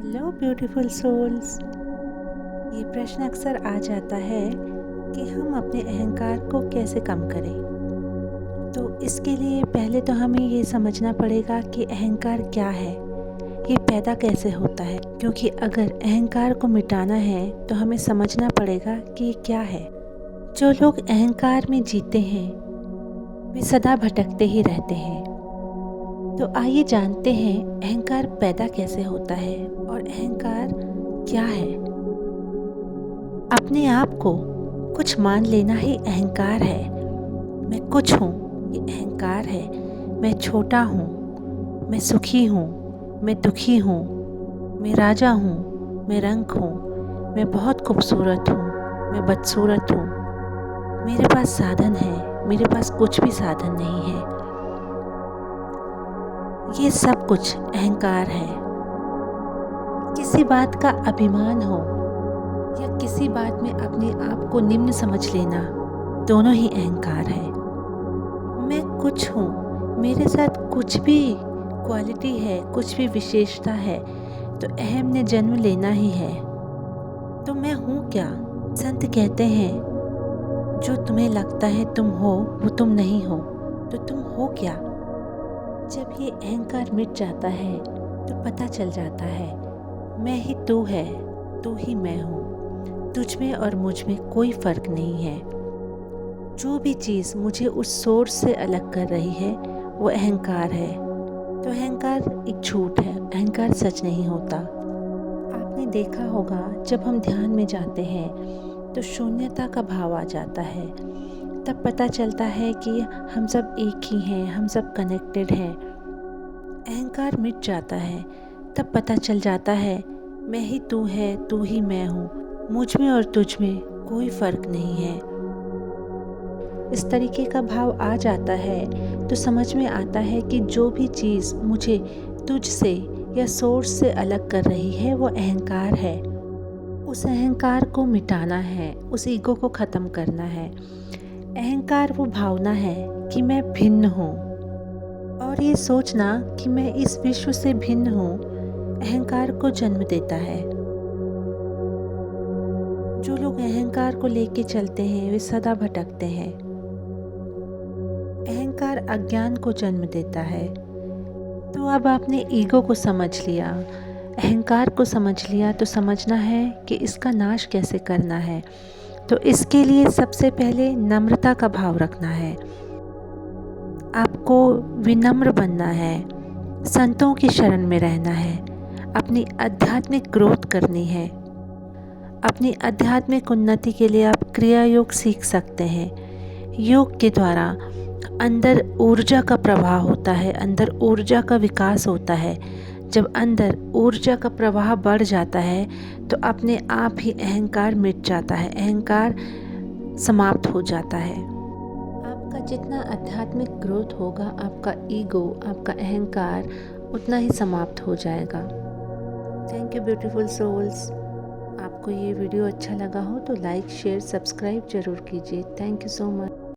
Hello beautiful souls. ये प्रश्न अक्सर आ जाता है कि हम अपने अहंकार को कैसे कम करें। तो इसके लिए पहले तो हमें ये समझना पड़ेगा कि अहंकार क्या है, ये पैदा कैसे होता है। क्योंकि अगर अहंकार को मिटाना है तो हमें समझना पड़ेगा कि ये क्या है। जो लोग अहंकार में जीते हैं वे सदा भटकते ही रहते हैं। तो आइए जानते हैं अहंकार पैदा कैसे होता है और अहंकार क्या है। अपने आप को कुछ मान लेना ही अहंकार है। मैं कुछ हूँ, ये अहंकार है। मैं छोटा हूँ, मैं सुखी हूँ, मैं दुखी हूँ, मैं राजा हूँ, मैं रंक हूँ, मैं बहुत खूबसूरत हूँ, मैं बदसूरत हूँ, मेरे पास साधन है, मेरे पास कुछ भी साधन नहीं है। ये सब कुछ अहंकार है। किसी बात का अभिमान हो या किसी बात में अपने आप को निम्न समझ लेना, दोनों ही अहंकार है। मैं कुछ हूँ, मेरे साथ कुछ भी क्वालिटी है, कुछ भी विशेषता है, तो अहम ने जन्म लेना ही है। तो मैं हूँ क्या? संत कहते हैं जो तुम्हें लगता है तुम हो वो तुम नहीं हो, तो तुम हो क्या? जब ये अहंकार मिट जाता है तो पता चल जाता है मैं ही तू है, तू ही मैं हूँ। तुझ में और मुझ में कोई फ़र्क नहीं है। जो भी चीज़ मुझे उस सोर्स से अलग कर रही है वो अहंकार है। तो अहंकार एक झूठ है, अहंकार सच नहीं होता। आपने देखा होगा जब हम ध्यान में जाते हैं तो शून्यता का भाव आ जाता है। तब पता चलता है कि हम सब एक ही हैं, हम सब कनेक्टेड हैं। अहंकार मिट जाता है तब पता चल जाता है मैं ही तू है, तू ही मैं हूँ। मुझ में और तुझ में कोई फ़र्क नहीं है। इस तरीके का भाव आ जाता है तो समझ में आता है कि जो भी चीज़ मुझे तुझ से या सोर्स से अलग कर रही है वो अहंकार है। उस अहंकार को मिटाना है, उस ईगो को ख़त्म करना है। अहंकार वो भावना है कि मैं भिन्न हूँ, और ये सोचना कि मैं इस विश्व से भिन्न हूँ अहंकार को जन्म देता है। जो लोग अहंकार को लेके चलते हैं वे सदा भटकते हैं। अहंकार अज्ञान को जन्म देता है। तो अब आपने ईगो को समझ लिया, अहंकार को समझ लिया, तो समझना है कि इसका नाश कैसे करना है। तो इसके लिए सबसे पहले नम्रता का भाव रखना है। आपको विनम्र बनना है, संतों की शरण में रहना है, अपनी आध्यात्मिक ग्रोथ करनी है। अपनी आध्यात्मिक उन्नति के लिए आप क्रिया योग सीख सकते हैं। योग के द्वारा अंदर ऊर्जा का प्रवाह होता है, अंदर ऊर्जा का विकास होता है। जब अंदर ऊर्जा का प्रवाह बढ़ जाता है तो अपने आप ही अहंकार मिट जाता है, अहंकार समाप्त हो जाता है। आपका जितना आध्यात्मिक ग्रोथ होगा, आपका ईगो, आपका अहंकार उतना ही समाप्त हो जाएगा। Thank you beautiful souls. आपको ये वीडियो अच्छा लगा हो तो लाइक, शेयर, सब्सक्राइब ज़रूर कीजिए। Thank you so much.